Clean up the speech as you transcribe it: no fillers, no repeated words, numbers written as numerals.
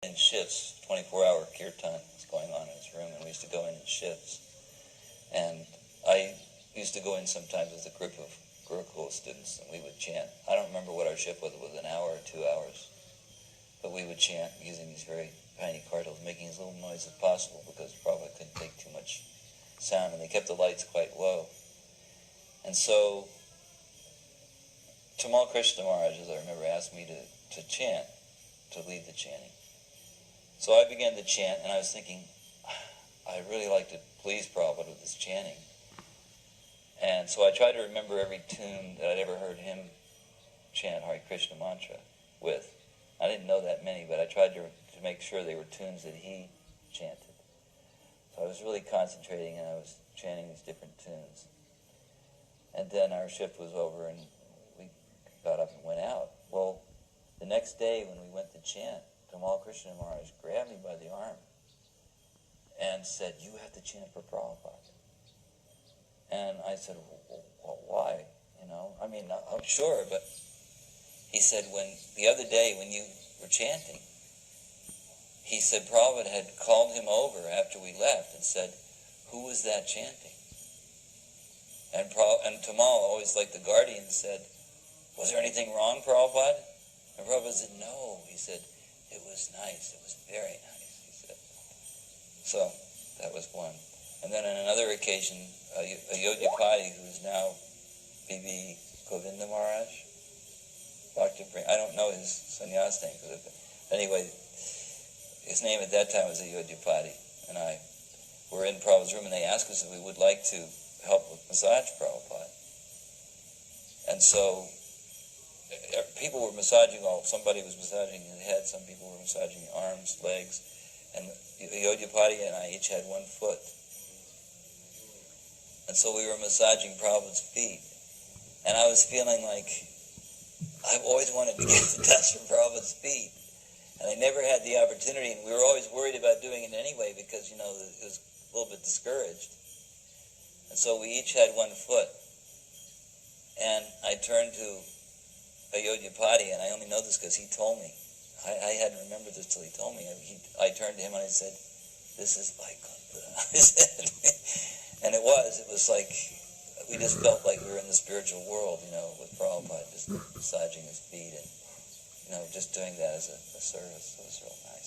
in shifts, 24-hour kirtan was going on in his room, and we used to go in shifts. And I used to go in sometimes with a group of Gurukul students, and we would chant. I don't remember what our shift was. It was an hour or 2 hours. But we would chant using these very tiny cardinals, making as little noise as possible because Prabhupada couldn't take too much sound, and they kept the lights quite low. And so Tamal Krishna Maharaj, as I remember, asked me to chant, to lead the chanting. So I began to chant, and I was thinking, I'd really like to please Prabhupada with this chanting. And so I tried to remember every tune that I'd ever heard him chant Hare Krishna mantra with. I didn't know that many, but I tried to make sure they were tunes that he chanted. So I was really concentrating, and I was chanting these different tunes. And then our shift was over, and we got up and went out. Well, the next day when we went to chant, Tamal Krishna Maharaj grabbed me by the arm and said, "You have to chant for Prabhupada." And I said, well, why? I mean, I'm sure, but he said, the other day when you were chanting, he said Prabhupada had called him over after we left and said, "Who was that chanting?" And Tamal, always like the guardian, said, "Was there anything wrong, Prabhupada?" And Prabhupada said, "No." He said, "It was nice. It was very nice," he said. So that was one. And then on another occasion, a Yodhapati, who is now B.B. Govinda Maharaj, I don't know his sannyas name, but anyway, his name at that time was a Yodhapati, and I were in Prabhupada's room, and they asked us if we would like to help with massage Prabhupada. And so people were massaging somebody was massaging his head, some people were massaging arms, legs, and Yodhapati and I each had 1 foot. And so we were massaging Prabhupada's feet. And I was feeling like I've always wanted to get the touch from Prabhupada's feet. And I never had the opportunity, and we were always worried about doing it anyway because, it was a little bit discouraged. And so we each had 1 foot. And I turned to a Yodhapati, and I only know this because he told me. I hadn't remembered this till he told me. I turned to him and I said, "This is like," I said. And it was like, we just felt like we were in the spiritual world, with Prabhupada, just massaging his feet and, just doing that as a service. It was real nice.